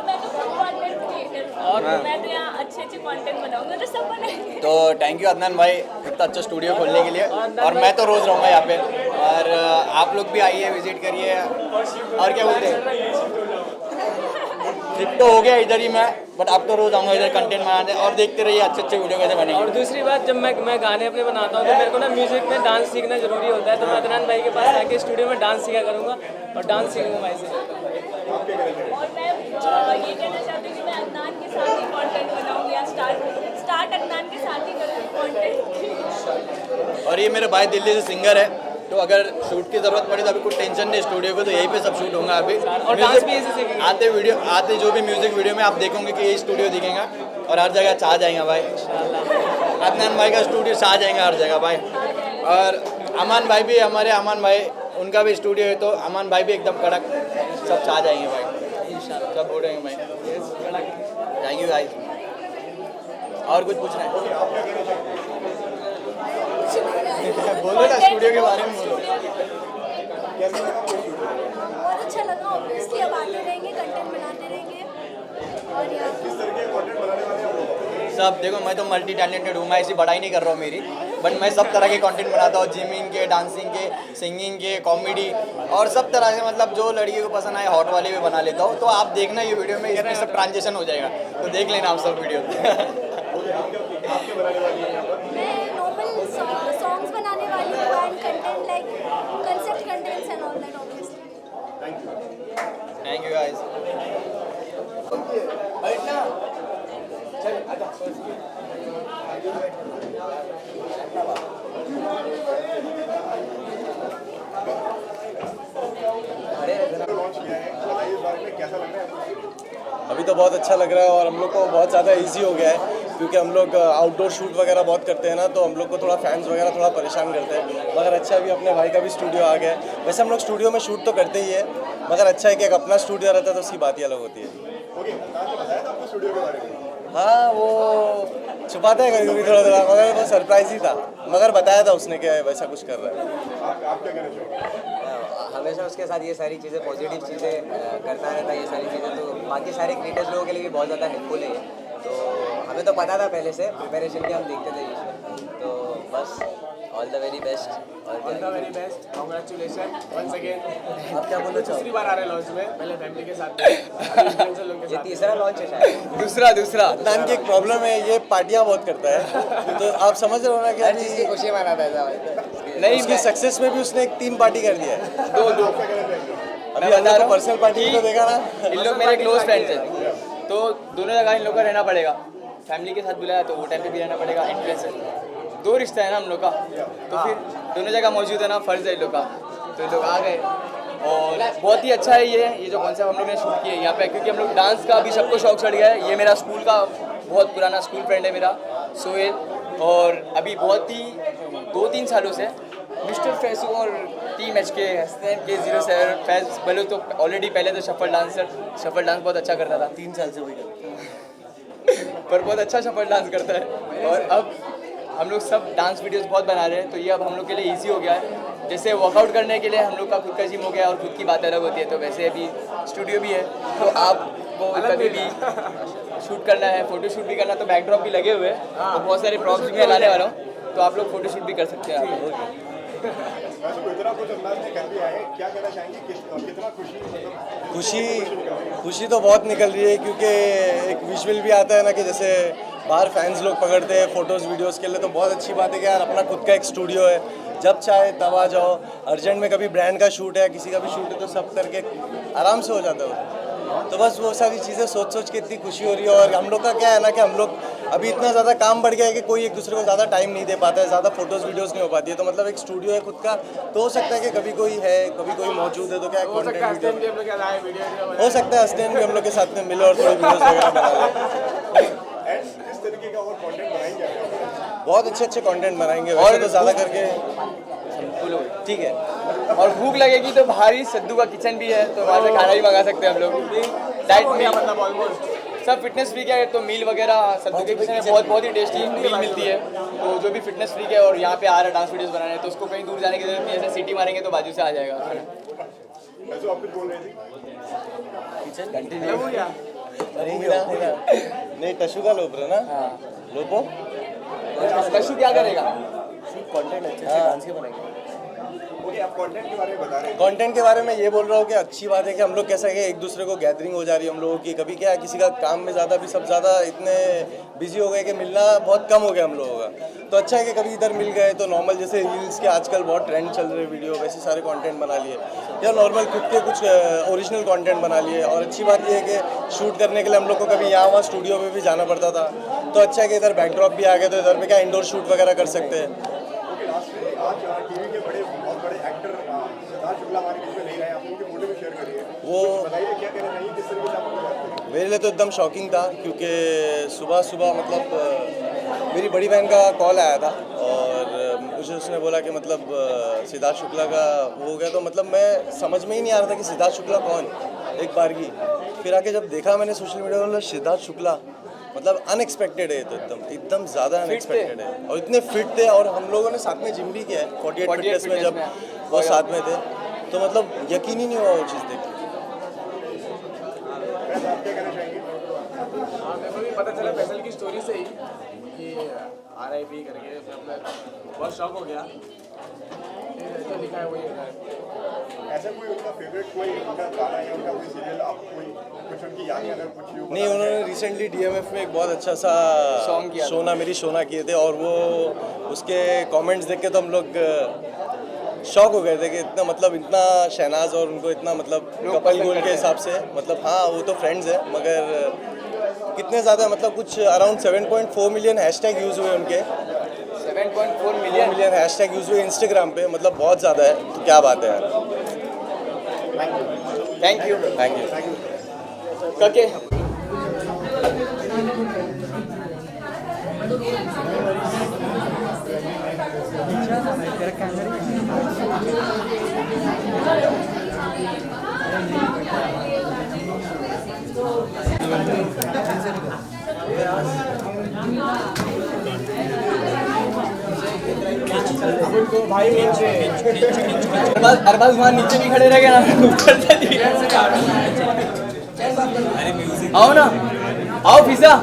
और मैं तो यहाँ अच्छे कंटेंट बनाऊंगा, तो सब बनाएंगे। तो थैंक यू अदनान भाई इतना अच्छा स्टूडियो खोलने के लिए, और मैं तो रोज़ रहूँगा यहाँ पे, और आप लोग भी आइए, विजिट करिए। और क्या बोलते हैं, ट्रिप तो हो गया इधर ही मैं, बट अब तो रोज़ आऊँगा इधर कंटेंट बनाने, और देखते रहिए अच्छे अच्छे वीडियो कैसे बनेंगे। और दूसरी बात, जब मैं गाने अपने बनाता हूँ तो मेरे को ना म्यूज़िक में डांस सीखना ज़रूरी होता है, तो मैं अदनान भाई के पास आके स्टूडियो में डांस सीखा करूँगा और डांस सीखूंगा भाई से। और मैं ये कहना चाहती हूँ कि मैं अदनान के साथ ही कंटेंट बनाऊंगी, या स्टार्ट अदनान के साथ ही करूँगी कंटेंट। और ये मेरे भाई दिल्ली से सिंगर है, तो अगर शूट की ज़रूरत पड़ी तो अभी कुछ टेंशन नहीं स्टूडियो को, तो यहीं पे सब शूट होगा अभी। और डांस भी ऐसे सीखेंगे। आते जो भी म्यूज़िक वीडियो में आप देखोगे कि ये स्टूडियो दिखेगा, और हर जगह छा जाएगा भाई। अदनान भाई का स्टूडियो छा जाएगा हर जगह भाई। और अमान भाई भी, हमारे अमान भाई, उनका भी स्टूडियो है, तो अमान भाई भी एकदम कड़क, सब छा जाएंगे भाई, सब हो जाएंगे भाई। थैंक यू भाई। और कुछ पूछना है? बोलो ना, स्टूडियो के बारे में बोलो। बहुत अच्छा जाना ऑब्वियसली, अब आते रहेंगे, कंटेंट बनाते रहेंगे और यहाँ किस तरह के कंटेंट बनाने वाले हैं आप लोग? सब देखो, मैं तो मल्टी टैलेंटेड हूँ, मैं ऐसी बड़ाई नहीं कर रहा हूँ मेरी, बट मैं सब तरह के कंटेंट बनाता हूँ, जिमिंग के, डांसिंग के, सिंगिंग के, कॉमेडी और सब तरह से, मतलब जो लड़की को पसंद आए हॉट वाले भी बना लेता हूँ। तो आप देखना ये वीडियो में, इसमें सब ट्रांजेक्शन हो जाएगा, तो देख लेना आप सब वीडियो। मैं नॉर्मल सॉन्ग्स बनाने वाली हूँ and content like concept contents and all that obviously. Thank you guys. अभी तो बहुत अच्छा लग रहा है और हम लोग को बहुत ज़्यादा इजी हो गया है, क्योंकि हम लोग आउटडोर शूट वगैरह बहुत करते हैं ना, तो हम लोग को थोड़ा फैंस वगैरह थोड़ा परेशान करते हैं। मगर अच्छा अभी अपने भाई का भी स्टूडियो आ गया है। वैसे हम लोग स्टूडियो में शूट तो करते ही है, मगर अच्छा है कि एक अपना स्टूडियो रहता है तो उसकी बात ही अलग होती है। हाँ, वो छुपाते हैं कभी थोड़ा थोड़ा, मगर वो सरप्राइज ही था, मगर बताया था उसने कि वैसा कुछ कर रहा है। हमेशा उसके साथ ये सारी चीज़ें, पॉजिटिव चीज़ें करता रहता है, ये सारी चीज़ें तो बाकी सारे क्रिएटर्स लोगों के लिए भी बहुत ज़्यादा हेल्पफुल है। तो हमें तो पता था पहले से, प्रिपरेशन भी हम देखते थे इसमें, तो बस all the very best. All the very best, congratulation once again. आप क्या बोलना चाहोगे? दूसरी बार आ रहे हैं लॉन्च में, पहले फैमिली के साथ ये तीसरा लॉन्च है शायद। दूसरा अदनान की एक प्रॉब्लम है, ये पार्टियां बहुत करता है, तो आप समझ रहे हो ना कि हर चीज़ की खुशी मनाता है। नहीं, उसकी सक्सेस में भी उसने 3 पार्टी कर दिया है। दो अभी बता रहा हूँ, पर्सनल पार्टी तो देखा ना, इन लोग मेरे क्लोज फ्रेंड्स हैं, तो दोनों जगह इन लोग का रहना पड़ेगा। फैमिली के साथ बुलाया तो वो टाइम पे भी रहना पड़ेगा, इन्फ्लुएंसर 2 रिश्ता है ना हम लोग का, तो फिर दोनों जगह मौजूद है ना, फ़र्ज़ है इन लोग का, तो इन लोग आ गए। और बहुत ही अच्छा है ये जो कॉन्सेप्ट हम लोग ने शूट किया है यहाँ पे, क्योंकि हम लोग डांस का अभी सबको शौक चढ़ गया है। ये मेरा स्कूल का बहुत पुराना स्कूल फ्रेंड है मेरा सोहेल, और अभी बहुत ही 2-3 सालों से मिस्टर फैसू और टीम HK हसनैन के 07 फैज बोलो तो ऑलरेडी पहले तो शफल डांस बहुत अच्छा करता था, 3 साल से वही पर बहुत अच्छा शफल डांस करता है। और अब हम लोग सब डांस वीडियोस बहुत बना रहे हैं, तो ये अब हम लोग के लिए इजी हो गया है। जैसे वर्कआउट करने के लिए हम लोग का खुद का जिम हो गया और खुद की बात अलग होती है, तो वैसे अभी स्टूडियो भी है, तो आपको कभी भी शूट करना है, फोटो शूट भी करना, तो बैकड्रॉप भी लगे हुए हैं, तो बहुत सारे प्रॉप्स भी मैं लाने वाला हूँ, तो आप लोग फोटो शूट भी कर सकते हैं। खुशी तो बहुत निकल रही है, क्योंकि एक विजुअल भी आता है ना कि जैसे बाहर फैंस लोग पकड़ते हैं फोटोज़ वीडियोस के लिए, तो बहुत अच्छी बात है कि यार अपना खुद का एक स्टूडियो है, जब चाहे तब आ जाओ। अर्जेंट में कभी ब्रांड का शूट है, किसी का भी शूट है, तो सब करके आराम से हो जाता है। तो बस वो सारी चीज़ें सोच के इतनी खुशी हो रही है। और हम लोग का क्या है ना कि हम लोग अभी इतना ज़्यादा काम बढ़ गया है कि कोई एक दूसरे को ज़्यादा टाइम नहीं दे पाता है, ज़्यादा फोटोज़ वीडियोज़ नहीं हो पाती है, तो मतलब एक स्टूडियो है खुद का, तो हो सकता है कि कभी कोई है, कभी कोई मौजूद है, तो क्या हो सकता है हस्नैन भी हम लोग के साथ वीडियो हो सकता है हस्नैन भी हम लोग के साथ में मिले और थोड़ी वीडियोज़ वगैरह बना ले। बहुत अच्छे कंटेंट बनाएंगे और तो ज़्यादा करके ठीक है। और भूख लगेगी तो बाहर ही सद्दू का किचन भी है, तो वहाँ से खाना भी मंगा सकते हैं हम लोग। डाइट मील मतलब ऑलमोस्ट सब फिटनेस फ्रीक है, तो मील वगैरह सद्दू के किचन में बहुत ही टेस्टी मील मिलती है, तो जो भी फिटनेस फ्रीक है और यहाँ पे आ रहा है डांस वीडियोस बनाने, तो उसको कहीं दूर जाने की जरूरत नहीं है, ऐसे सिटी मारेंगे तो बाजू से आ जाएगा। नहीं, टशु का लोप रहा ना, लोपो टशु क्या करेगा? कंटेंट अच्छे से डांस के बनाएंगे। आप कंटेंट के बारे में बता रहे हैं। कंटेंट के बारे में ये बोल रहा हूँ कि अच्छी बात है कि हम लोग कैसा है कि एक दूसरे को गैदरिंग हो जा रही है हम लोगों की। कभी क्या है, किसी का काम में ज़्यादा भी सब ज़्यादा इतने बिजी हो गए कि मिलना बहुत कम हो गया हम लोगों का, तो अच्छा है कि कभी इधर मिल गए, तो नॉर्मल जैसे रील्स के आजकल बहुत ट्रेंड चल रहे वीडियो, वैसे सारे कंटेंट बना लिए, या नॉर्मल खुद के कुछ ओरिजिनल कंटेंट बना लिए। और अच्छी बात ये है कि शूट करने के लिए हम लोग को कभी यहाँ वहाँ स्टूडियो में भी जाना पड़ता था, तो अच्छा है कि इधर बैकड्रॉप भी आ गया, तो इधर पे क्या इंडोर शूट वगैरह कर सकते हैं। टीवी के बहुत बड़े एक्टर सिद्धार्थ शुक्ला हमारे बीच में नहीं रहे, आप उनकी फोटो भी शेयर करिए, वो बताइए क्या कहना चाहिए, किस तरीके से आपको बात करें। मेरे लिए तो एकदम शॉकिंग था, क्योंकि सुबह मतलब मेरी बड़ी बहन का कॉल आया था और मुझे उसने बोला कि मतलब सिद्धार्थ शुक्ला का हो गया, तो मतलब मैं समझ में ही नहीं आ रहा था कि सिद्धार्थ शुक्ला कौन, एक बार की फिर आके जब देखा मैंने सोशल मीडिया पर, सिद्धार्थ शुक्ला मतलब अनएक्सपेक्टेड है, तो एकदम ज़्यादा अनएक्सपेक्टेड है, और इतने फिट थे, और हम लोगों ने साथ में जिम भी किया है 48 फिटनेस में, जब वो साथ में थे, तो मतलब यकीन ही नहीं हुआ वो चीज़ देख के। आप क्या कहना चाहेंगे? हाँ, मेरे को भी पता चला फैसल की स्टोरी से ही कि RIP करके मतलब बहुत शौक हो गया। फिर जो लिखा है वही होता है। ऐसा कोई उनका फेवरेट कोई उनका गाना या उनका कोई सीरियल आप कोई कुछ उनकी यादें अगर कुछ भी हो? नहीं, उन्होंने रिसेंटली DMF में एक बहुत अच्छा सा Song किया था। सोना मेरी सोना किए थे और वो उसके कमेंट्स देख के तो हम लोग शॉक हो गए थे कि इतना मतलब इतना शहनाज और उनको इतना मतलब कपल गोल के हिसाब से मतलब हाँ वो तो फ्रेंड्स है मगर कितने ज़्यादा मतलब कुछ अराउंड 7.4 मिलियन हैशटैग यूज़ हुए उनके 7.4 मिलियन हैशटैग यूज़ हुए इंस्टाग्राम पे मतलब बहुत ज़्यादा है तो क्या बात है यार। थैंक यू कके अरबाज वहाँ नीचे भी खड़े रह गए ना ऊपर से आओ ना आओ फिजा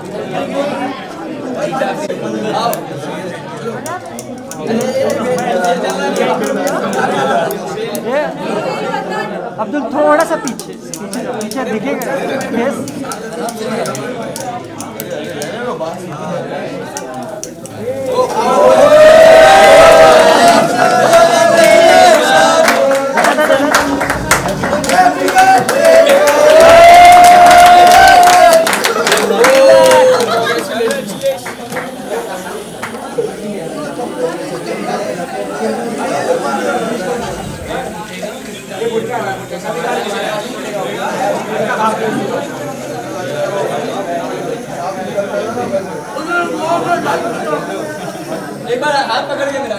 आओ अब्दुल थोड़ा सा पीछे पीछे दिखेगा फेस। एक बार हाथ पकड़ के मेरा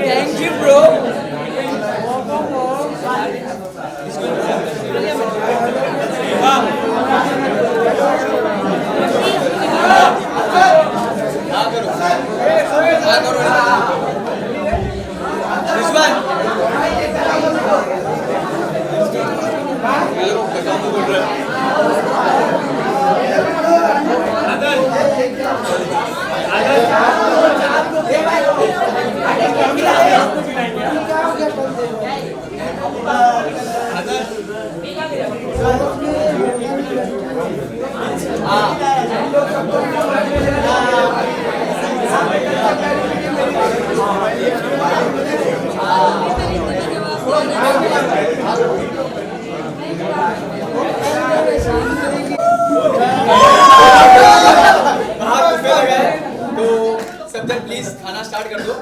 Thank you, bro. वहाँ बुफे लगा है तो सब जन प्लीज खाना स्टार्ट कर दो।